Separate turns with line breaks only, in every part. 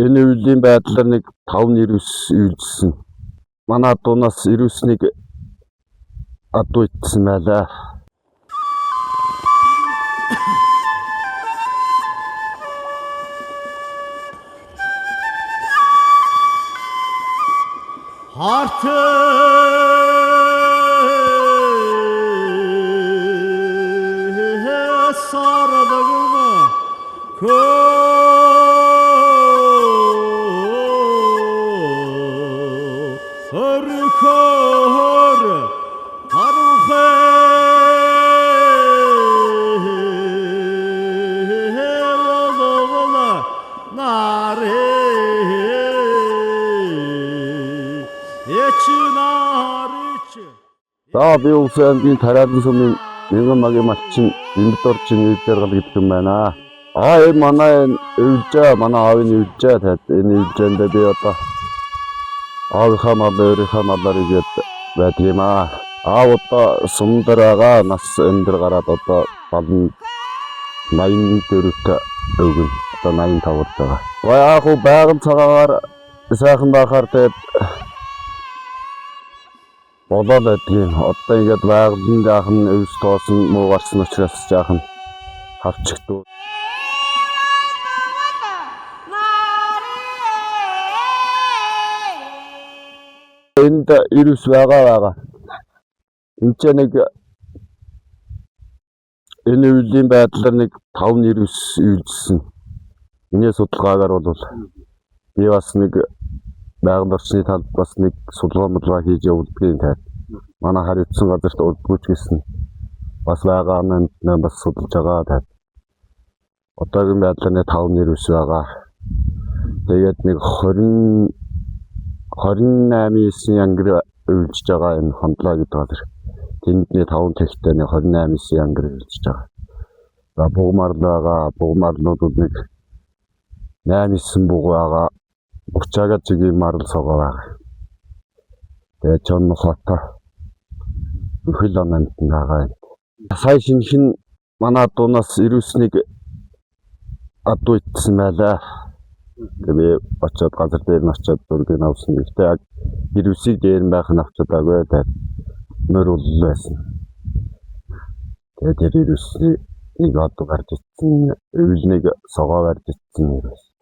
Энэ үеийн байдлаар нэг 5-9 үйлдсэн. Манай дуунаас 9-ийг адуу итсэн байлаа. За би улсын тариалан сумын нэгэн магийн малчин энд орж нийлдэр гал гэдэг юм байна. Энэ манай өвлжээ, манай аавын өвлжээ тэгээд энэ өвлжээндээ би одоо аавынхаа мал өөрийнхөө малаар игээд байдаг юм аа. Аав одоо сумдар байгаа, нас өндөр гараад одоо 84-т өвгөн, одоо 85 болж байгаа. Яг хөө байгаль цагаагаар сайхан байхаар тэгээд болоод байдгийн. Одоо ингээд байгалийн жаахан өвс тоосон муу гарсан учраас жаахан хавчигдуу. Энд 9 байгаа. Энд ч нэг энэ үеийн байдлаар нэг 5-9 үйлдсэн. Миний судалгаагаар бол би бас нэг байгаль орчны талд бас нэг судалгаа хийж явуулдгийн тал. Манай хариуцсан газарт урдгүйч гэсэн бас байгаа юм бас судалж байгаа тал. Одоогийн байдлаар нэг 5-9 байгаа. Тэгээд нэг 28-9 янгир үйлж байгаа энэ хондлоо гэдэг газар. Тэндний 5 тэгтээ нэг 28-9 янгир үйлж байгаа. За бугмаар байгаа. Бугмаарлууд нэг 8-9 буг байгаа. Учаагаад чигийн марл согоо байгаа. Тэгээд чон хото хөл онанд байгаа. Сая шинхэн манай дуунаас 9-ийг адуу итсэн байлаа. Тэгээд очиод газар дээр нь очиод дургийг авсан. Гэхдээ яг 9-ийг дээр нь байх нь авчаад агүй тэгээд мөр ул байсан. Тэгээд 9-ийг адуу гарч итсэн, өвлнийг согоо гарч итсэн.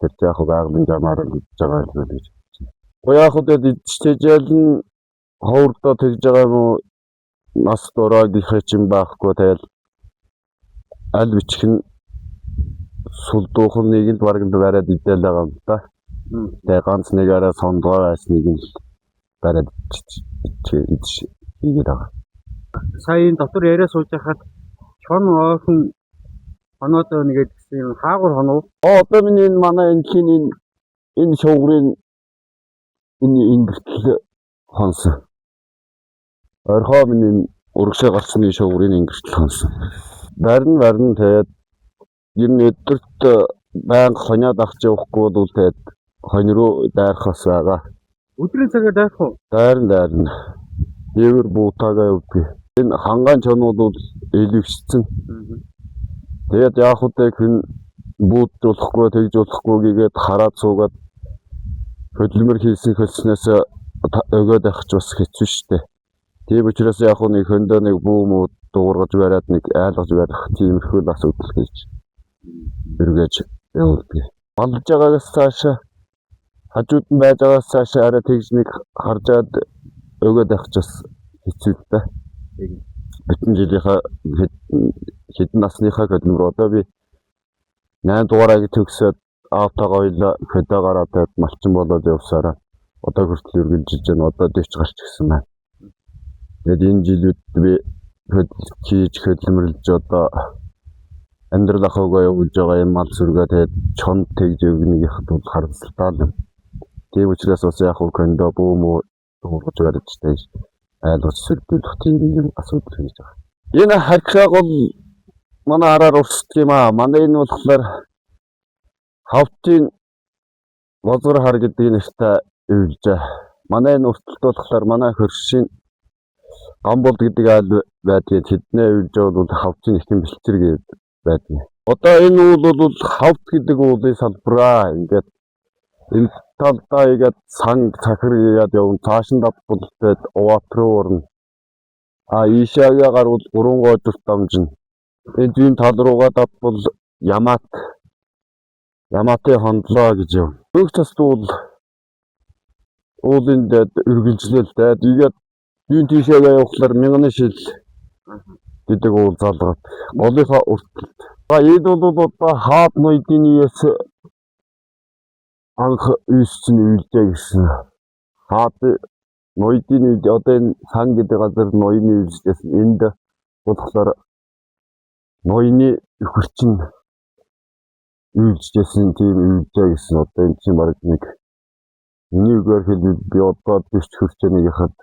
Тэр яг байгалийн жамаар л гэж байгаа юм гэж. Яг хөдөөд идчихжээл нь ховрдоо тэгж байгаа юм уу? Нас дураагийнхээ чинь байхгүй тэгэл аль бичих нь сулдуухан нэгэнд барганд бариад идэл байгаа юм да. Тэгээ ганц нэг арай сондгоо байсныг нь бариад идэж игээд байгаа.
Сая энэ дотор яриа сууж байхад чон оохон хоноод нэгээд гэсэн хаагур хоноо.
Одоо миний энэ манай энэ шуурын энэ гэртэл хонсон. Орхоо миний урагшаа гарсны шуурын гэртэл хонсон. Барин тэгээд ер нь өдөрт байнга хониод авч явахгүй бол тэгээд хонь руу дайрхаас байгаа.
Өдрийн цагаар дайрах уу?
Дайрн. Дэвэр буутаагаа явдаг. Энэ хангаан чонууд бол илвчсэн. Тэгээд яг хөдөө хүн буудлахгүй тэгж болохгүй гээд хараад суугаад хөдөлмөр хийсэн хөлснөөс өгөөд авах ч бас хэцүү шттэ. Тийм учраас яг нэг хөндөө нэг бүү муу дуургаж бариад нэг айлгаж барих тиймэрхүү асуудал гэж эргэж явуулдаг. Балж байгаагаас цаашаа хажууд нь байж байгаагаас цаашаа арай тэгж нэг харжаад өгөөд авах ч бас хэцүү л да. Бүтэн жилийнхаа хэдэн насныхаа хөдөлмөр одоо би 8 дугаараа төгсөөд аавтайгаа хоёлаа хөдөө гараад малчин болоод явсараа одоо хүртэл үргэлжилж байна. Одоо дэвч гарч гисэн байна. Тэгээд энэ жилүүд би хөдөлмөрлж одоо амьдрал ахуйгаа явуулж байгаа юм мал сүргээ тэгээд чонд тэгж өгнийхд бол харамсалтай юм. Тийм учраас бас яг хөндөө бүү муу дуургаж барьж тааш айлгаж сүрдүүлэх тийм юм асуудал хийж байгаа. Энэ харьцааг бол манай араар урсдаг юм аа. Манай энэ болохоор хавтын бозор хар гэдэг нэртэй өвлжээ. Манай энэ урталт болохоор манай хөршийн гамбол гэдэг айл байдгийг тэднээ өвлжээ бол хавтын ихэнх бэлчээр байдаг. Одоо энэ уул бол хавт гэдэг уулын салбараа ингээд Энэ талдаа игээд сан цахир игээд явна. Цааш нь давтвал тэгээд Уват руу орно. Ийшээгээ гарвал гурван гоожрт дамжина. Энэ зүүн тал руугаа давтвал Яматын хондлоо гэж юм. Өг цастуул уулын дэд үргэлжлэл тэгээд игээд зүүн тийшээгээ явахлаар 1000 шил гэдэг уул залгаад голынхаа урт. Энэ бол одоо хаад ноёдын үеэс анх үйссэн үйлдэ гэсэн. Хаад ноёдын үед одоо энэ сан гэдэг газар ноёны үйлдээс энд болохоор ноёны хөрчин үйлдсэн тийм үйлдэ гэсэн. Одоо энэ чинь баг нэг нэггээр хэлбэл би одоо биш хөрчнийг хахад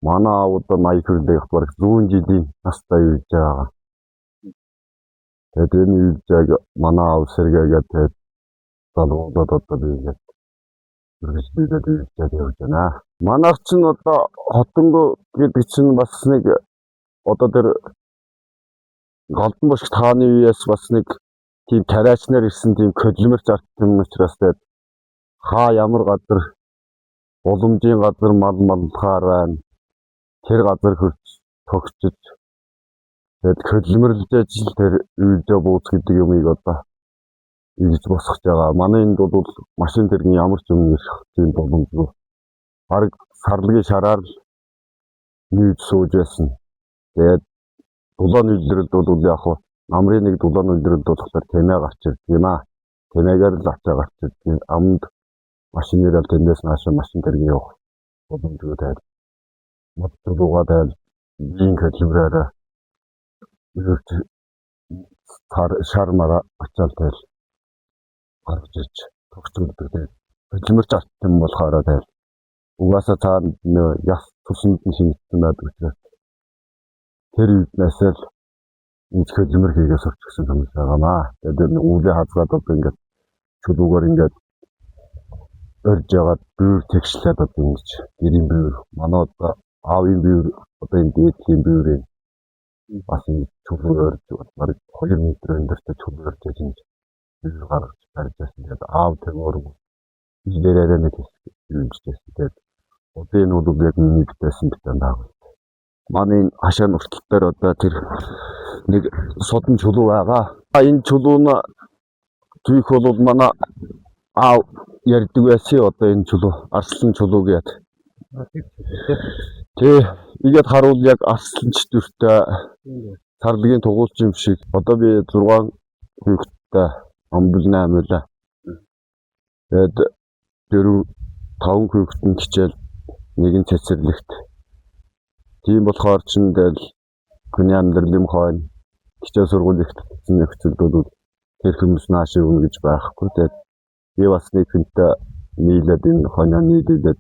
манай аав одоо 80 хүнлэх баг 100 жилийн настай үйлдэж байгаа. Тэгээд энэ үйлдэж манай аав сэргээгээд тэгээд залуудад одоо бигээд үргэлжлүүлээд үйлдэж явж байна. Манайх ч н одоо хотонго гэдэг чинь бас нэг одоо тэр Голдон бошгт хааны үеэс бас нэг тийм тариачнаар ирсэн тийм хөдөлмөрч арт юм учраас тэгээд ямар газар уламжийн газар малхаар байна. Тэр газар хөрч тогтчиж тэгээд хөдөлмөрлөж ажил тэр үйлдэ бууц гэдэг юмыг одоо ийж босгож байгаа. Манай энд бол машин тэргийн ямар ч юм ирэх тийм боломжгүй. Бараг сарлагын шараар л нүүж сууж байсан. Тэгээд дулаан үйлрэлд бол яг хөө намрын нэг дулаан үйлрэлд болохоор тэмээ гарч ирдэг юм аа. Тэмээгээр л ачаа гарч ирдэг. Амд машинаар л тэндээс наашаа машин тэргийн явах боломжгүй таад. Моторлуугаа таад ийм хөдөлмөрөөр шармара ачаал тайл гарч ирж тогтцолдог тэгээд хөдөлмөрч арт юм болохоор тайл угаасаа цаана яс тусанд нь шингэсэн байдаг учраас тэр үднээс л энэ хөдөлмөр хийгээс орчихсон юм байгаамаа. Тэгээд үүлээ хазгаад одоо ингээд чулуугаар ингээд орж ягаад бүүр тэгшлээд одоо ингэж гэрийн бүүр манай одоо аавын бүүр одоо энэ дээдлийн бүүрээ бас ингэ чулуугаар бараг 2 метр өндөртэй чулуугаар тэгж бүүр гаргаж барьж байсан. Тэгээд аав тэр илэрээрээ нэг үйлжсэн. Тэгээд одоо энэ бол яг нэгтэйсэн битэн даа. Манай хашаа нуртал дээр одоо тэр нэг содон чулуу байгаа. Энэ чулууны зүйх бол манай аав ярьдаг байсан одоо энэ чулуу арслан чулуу гэдэг. Тий, игээд харуул яг арсланч дүртэй сарлагын тугуулч юм шиг. Одоо би 6 хүүхэдтэй амбулна амуулаа. Тэгээд 4 5 хүүхэдэн хичээл нэгэн цэцэрлэгт. Тийм болохоор ч тэгэл хүний амьдралын хойно хичээл сургууль ихтсэн нөхцөлд тэр хүмүүс нааш өгнө гэж байхгүй. Тэгээд би бас нэг хүнтэй нийлээд энэ хойно нийлээд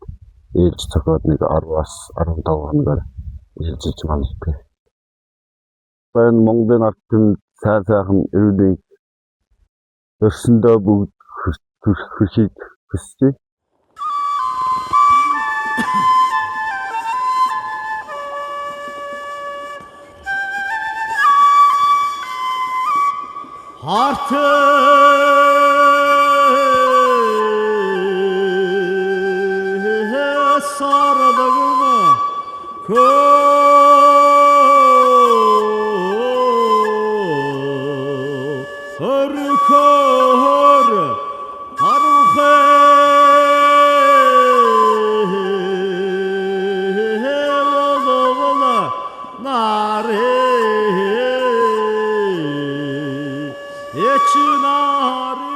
ээлж цохоод нэг 10-аас 15 хоногоор ээлжиж малддаг. Энэ Монголын ард түмэнд сайхан өвлийн өрсөндөө бүгд хөрхийг хүсчээ.
Ечнары